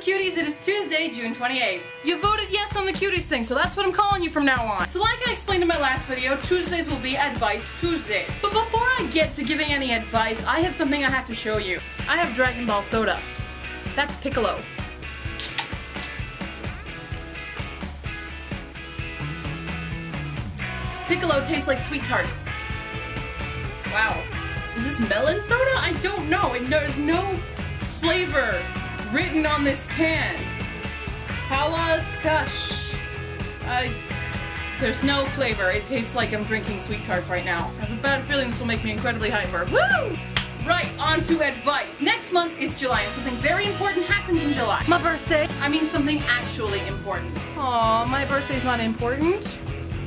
cuties, it is Tuesday, June 28th. You voted yes on the cuties thing, so that's what I'm calling you from now on. So like I explained in my last video, Tuesdays will be Advice Tuesdays. But before I get to giving any advice, I have something I have to show you. I have Dragon Ball soda. That's Piccolo. Piccolo tastes like sweet tarts. Wow. Is this melon soda? I don't know. There's no flavor written on this can. Palaskash. There's no flavor. It tastes like I'm drinking sweet tarts right now. I have a bad feeling this will make me incredibly hyper. Woo! Right, on to advice. Next month is July, and something very important happens in July. My birthday. I mean something actually important. Aw, my birthday's not important?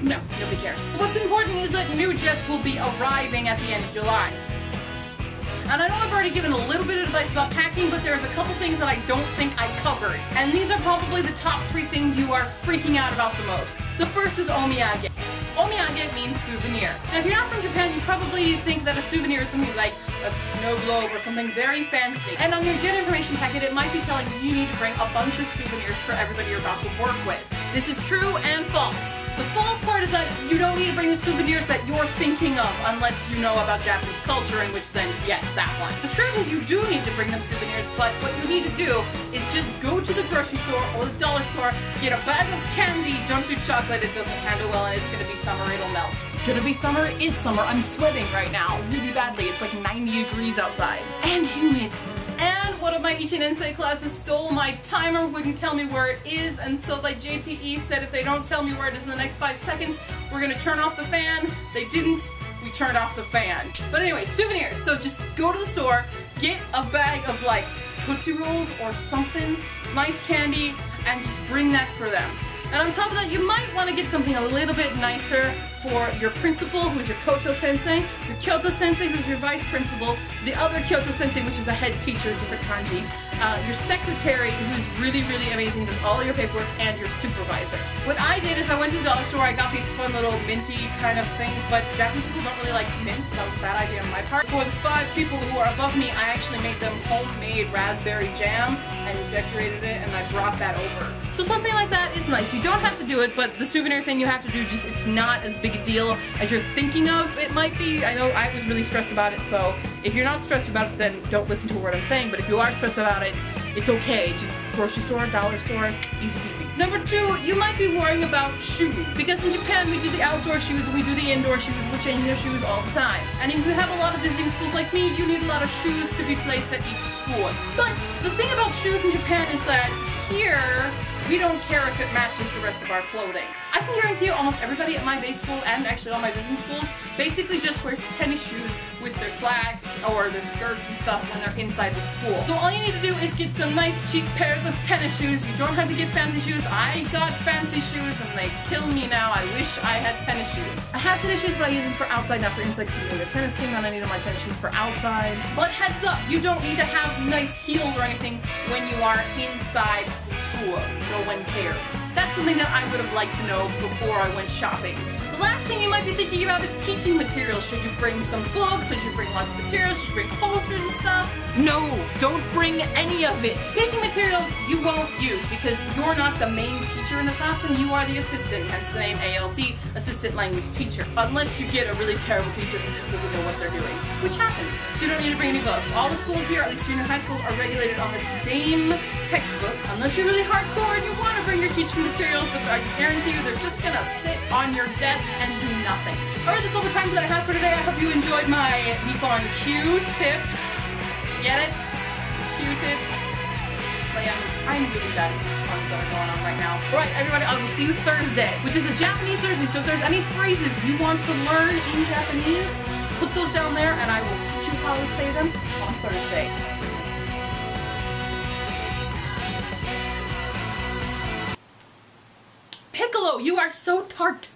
No, nobody cares. What's important is that new jets will be arriving at the end of July. And I know I've already given a little bit of advice about packing, but there's a couple things that I don't think I covered. And these are probably the top 3 things you are freaking out about the most. The first is omiyage. Omiyage means souvenir. Now if you're not from Japan, you probably think that a souvenir is something like a snow globe or something very fancy. And on your jet information packet, it might be telling you you need to bring a bunch of souvenirs for everybody you're about to work with. This is true and false. The false part is that you don't need to bring the souvenirs that you're thinking of unless you know about Japanese culture, in which then, yes, that one. The truth is you do need to bring them souvenirs, but what you need to do is just go to the grocery store or the dollar store, get a bag of candy. Don't do chocolate, it doesn't handle well, and it's gonna be summer, it'll melt. It's gonna be summer, it is summer. I'm sweating right now, really badly. It's like 90 degrees outside. And humid. And one of my Ichinensei classes stole my timer, wouldn't tell me where it is, and so like JTE said if they don't tell me where it is in the next 5 seconds, we're gonna turn off the fan. They didn't, we turned off the fan. But anyway, souvenirs. So just go to the store, get a bag of like Tootsie Rolls or something, nice candy, and just bring that for them. And on top of that, you might want to get something a little bit nicer for your principal, who's your Kocho Sensei, your Kyoto Sensei, who's your vice principal, the other Kyoto Sensei, which is a head teacher, different kanji, your secretary, who's really, really amazing, does all your paperwork, and your supervisor. What I did is I went to the dollar store, I got these fun little minty kind of things, but Japanese people don't really like mints, so that was a bad idea on my part. For the 5 people who are above me, I actually made them homemade raspberry jam and decorated it, and I brought that over. So something like that is nice. You don't have to do it, but the souvenir thing you have to do, just it's not as big a deal as you're thinking of it might be. I know I was really stressed about it, so if you're not stressed about it, then don't listen to what I'm saying, but if you are stressed about it, it's okay. Just grocery store, dollar store, easy peasy. Number 2, you might be worrying about shoes. Because in Japan, we do the outdoor shoes and we do the indoor shoes. We're changing our shoes all the time. And if you have a lot of visiting schools like me, you need a lot of shoes to be placed at each school. But the thing about shoes in Japan is that here, we don't care if it matches the rest of our clothing. I can guarantee you almost everybody at my base school, and actually all my visiting schools, basically just wears tennis shoes with their slacks or their skirts and stuff when they're inside the school. So all you need to do is get some nice cheap pairs of tennis shoes. You don't have to get fancy shoes. I got fancy shoes and they kill me now. I wish I had tennis shoes. I have tennis shoes, but I use them for outside, not for inside, because I'm doing a tennis team and I needed my tennis shoes for outside. But heads up, you don't need to have nice heels or anything when you are inside the school. No one cares. That's something that I would have liked to know before I went shopping. The last thing you might be thinking about is teaching materials. Should you bring some books? Should you bring lots of materials? Should you bring posters and stuff? No, don't bring any of it. Teaching materials you won't use because you're not the main teacher in the classroom, you are the assistant, hence the name ALT, Assistant Language Teacher. Unless you get a really terrible teacher who just doesn't know what they're doing, which happens. So you don't need to bring any books. All the schools here, at least junior high schools, are regulated on the same textbook, unless you're really hardcore and you want to bring your teaching materials, but I guarantee you they're just gonna sit on your desk and do nothing. Alright, that's all the time that I have for today. I hope you enjoyed my Nippon Q-tips. Get it? Q-tips. I'm really bad at these puns that are going on right now. Alright, everybody, I will see you Thursday, which is a Japanese Thursday, so if there's any phrases you want to learn in Japanese, put those down there and I will teach you how to say them on Thursday. Piccolo, you are so tart.